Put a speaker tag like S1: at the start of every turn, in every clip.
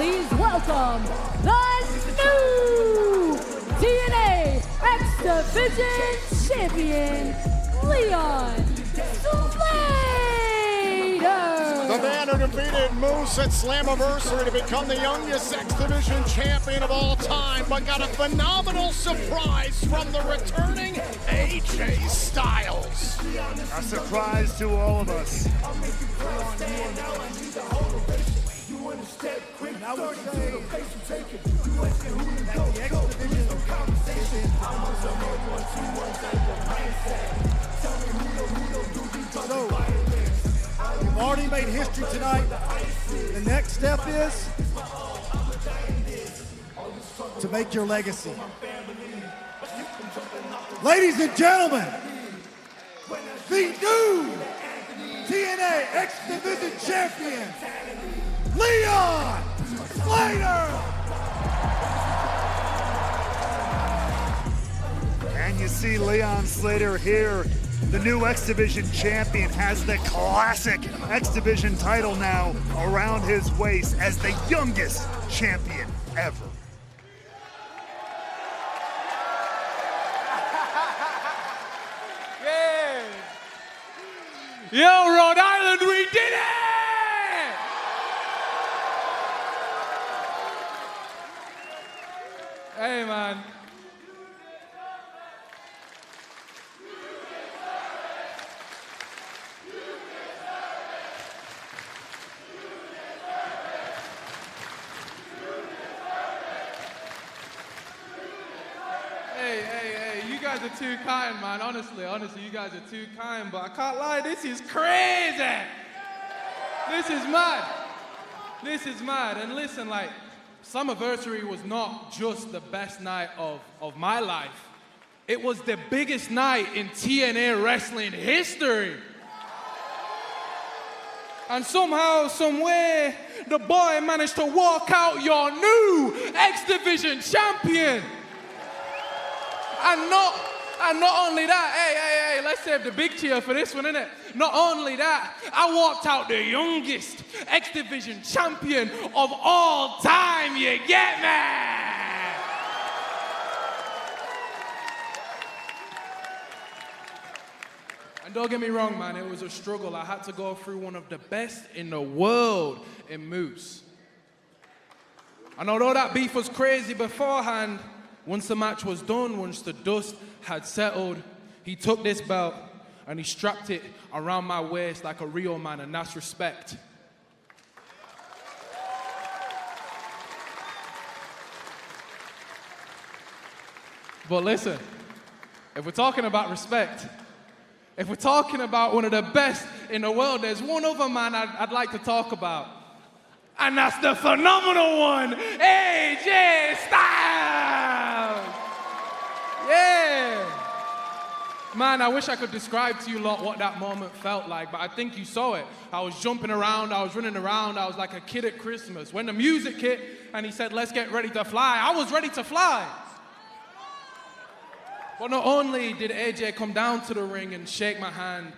S1: please welcome the new TNA X-Division champion, Leon Slater.
S2: The man who defeated Moose at Slammiversary to become the youngest X-Division champion of all time, but got a phenomenal surprise from the returning AJ Styles.
S3: A surprise to all of us. And I would say that the X-Division so, you've already made history tonight. The next step is to make your legacy. Ladies and gentlemen, the new TNA X-Division champion, Leon Slater! And you see Leon Slater here, the new X-Division champion, has the classic X-Division title now around his waist as the youngest champion ever.
S4: Yeah! Yo, Rhode Island, we did it! Hey, man. Hey, you guys are too kind, man. Honestly, you guys are too kind, but I can't lie, this is crazy. This is mad. This is mad. And listen, like, Slammiversary was not just the best night of my life. It was the biggest night in TNA wrestling history. And somehow, somewhere, the boy managed to walk out your new X-Division champion. And not only that, hey, let's save the big cheer for this one, innit? Not only that, I walked out the youngest X-Division champion of all time, you get me? And don't get me wrong, man, it was a struggle. I had to go through one of the best in the world in Moose. And although that beef was crazy beforehand, once the match was done, once the dust had settled, he took this belt and he strapped it around my waist like a real man, and that's respect. But listen, if we're talking about respect, if we're talking about one of the best in the world, there's one other man I'd like to talk about. And that's the phenomenal one, AJ Styles! Yeah! Man, I wish I could describe to you lot what that moment felt like, but I think you saw it. I was jumping around, I was running around, I was like a kid at Christmas. When the music hit and he said, let's get ready to fly, I was ready to fly. But not only did AJ come down to the ring and shake my hand,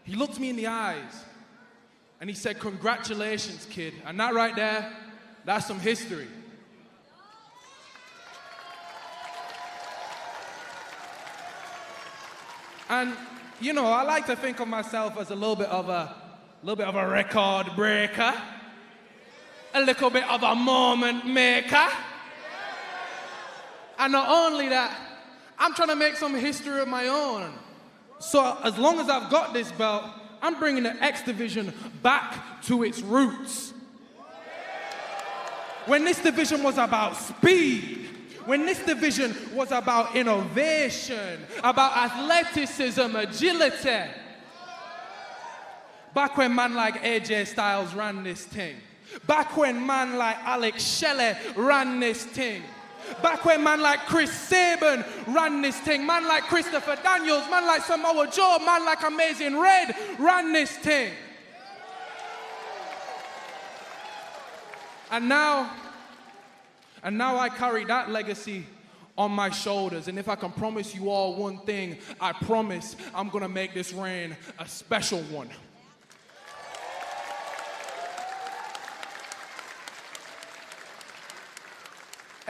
S4: he looked me in the eyes and he said, congratulations, kid. And that right there, that's some history. And, you know, I like to think of myself as a little bit of a record breaker, a little bit of a moment maker. And not only that, I'm trying to make some history of my own. So as long as I've got this belt, I'm bringing the X-Division back to its roots. When this division was about speed, when this division was about innovation, about athleticism, agility. Back when man like AJ Styles ran this thing. Back when man like Alex Shelley ran this thing. Back when man like Chris Sabin ran this thing. Man like Christopher Daniels, man like Samoa Joe, man like Amazing Red ran this thing. And now I carry that legacy on my shoulders. And if I can promise you all one thing, I promise I'm gonna make this reign a special one.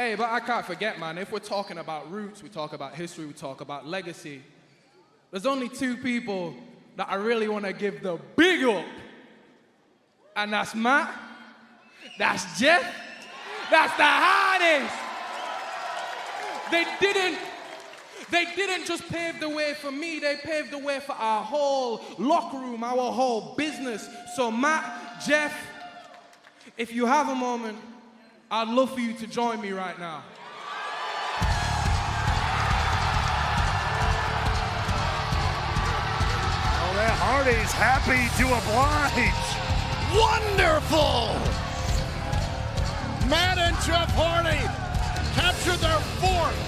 S4: Hey, but I can't forget, man, if we're talking about roots, we talk about history, we talk about legacy, there's only two people that I really want to give the big up. And that's Matt, that's Jeff, that's the hardest. They didn't just pave the way for me, they paved the way for our whole locker room, our whole business. So Matt, Jeff, if you have a moment, I'd love for you to join me right now.
S3: Oh, that Hardy's happy to oblige.
S2: Wonderful! Matt and Jeff Hardy captured their fourth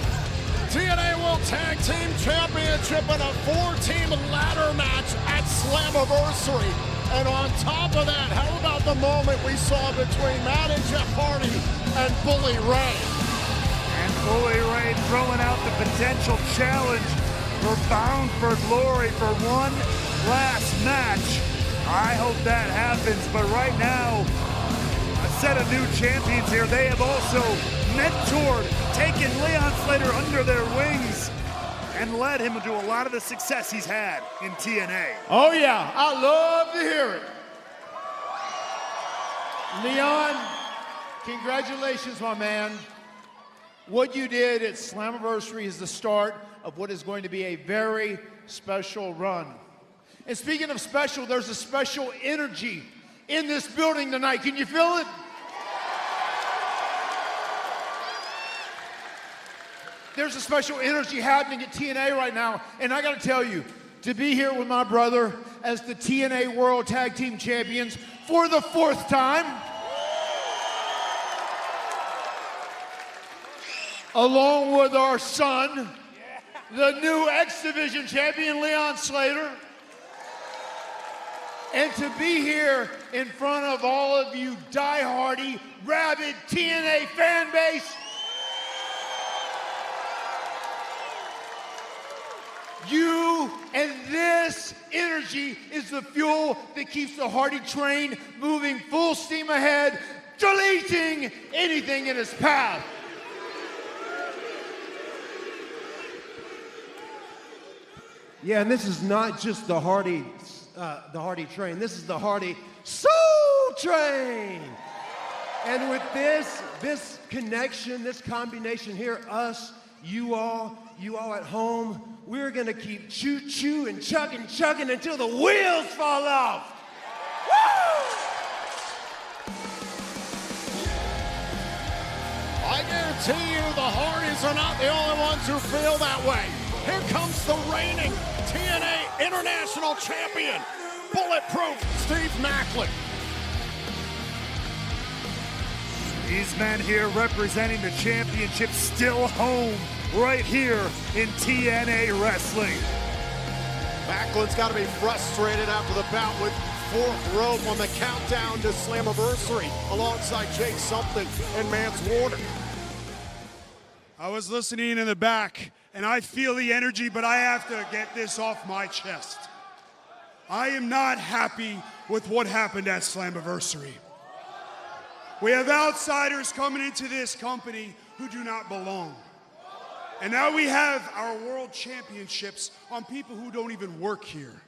S2: TNA World Tag Team Championship in a 4-team ladder match at Slammiversary. And on top of that, how about the moment we saw between Matt and Jeff Hardy and Bully Ray?
S3: And Bully Ray throwing out the potential challenge for Bound for Glory for one last match. I hope that happens, but right now, a set of new champions here. They have also mentored, taken Leon Slater under their wings, and led him to a lot of the success he's had in TNA.
S5: Oh yeah, I love to hear it. Leon, congratulations, my man. What you did at Slammiversary is the start of what is going to be a very special run. And speaking of special, there's a special energy in this building tonight. Can you feel it? There's a special energy happening at TNA right now, and I gotta tell you, to be here with my brother as the TNA World Tag Team Champions for the 4th time, along with our son, the new X-Division Champion, Leon Slater, and to be here in front of all of you die-hardy, rabid TNA fan base. You and this energy is the fuel that keeps the Hardy train moving full steam ahead, deleting anything in its path.
S6: Yeah, and this is not just the Hardy train. This is the Hardy Soul Train. And with this connection, this combination here, us, you all at home, we're gonna keep choo-choo and chugging until the wheels fall off. Woo!
S2: I guarantee you the Hardys are not the only ones who feel that way. Here comes the reigning TNA International Champion, Bulletproof Steve Maclin.
S3: These men here representing the championship still home right here in TNA Wrestling.
S2: Maclin's got to be frustrated after the bout with Fourth Rope on the countdown to Slammiversary alongside Jake Something and Mance Warner.
S7: I was listening in the back, and I feel the energy, but I have to get this off my chest. I am not happy with what happened at Slammiversary. We have outsiders coming into this company who do not belong. And now we have our world championships on people who don't even work here.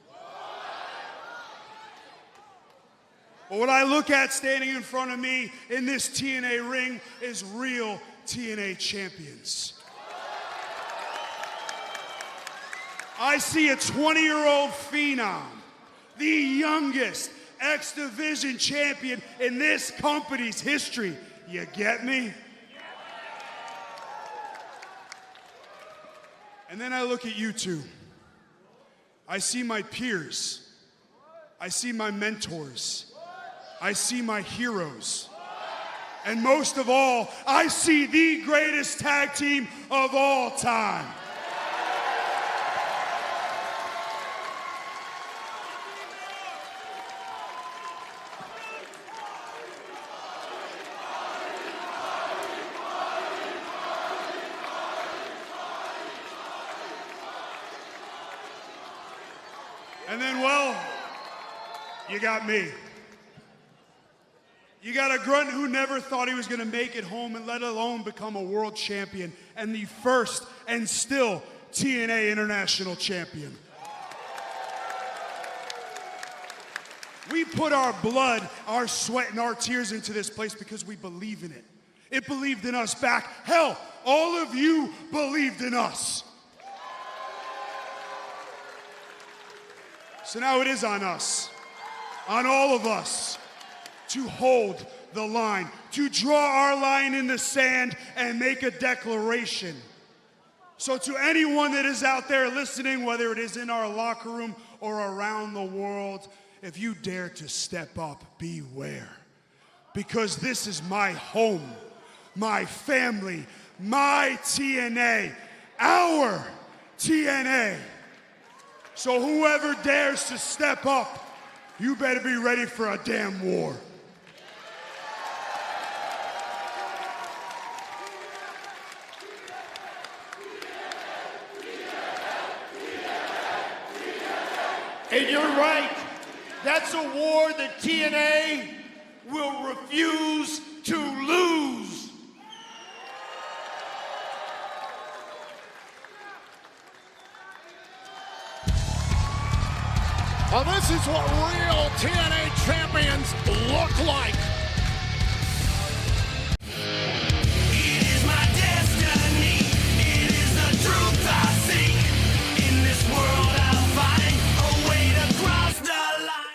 S7: But what I look at standing in front of me in this TNA ring is real TNA champions. I see a 20-year-old phenom, the youngest X-Division champion in this company's history. You get me? And then I look at you two. I see my peers. I see my mentors. I see my heroes. And most of all, I see the greatest tag team of all time. And then, well, you got me. You got a grunt who never thought he was going to make it home, and let alone become a world champion and the first and still TNA International Champion. We put our blood, our sweat, and our tears into this place because we believe in it. It believed in us back. Hell, all of you believed in us. So now it is on us, on all of us, to hold the line, to draw our line in the sand and make a declaration. So to anyone that is out there listening, whether it is in our locker room or around the world, if you dare to step up, beware. Because this is my home, my family, my TNA, our TNA. So whoever dares to step up, you better be ready for a damn war.
S5: And you're right. That's a war that TNA will refuse to lose.
S2: Well, this is what real TNA champions look like.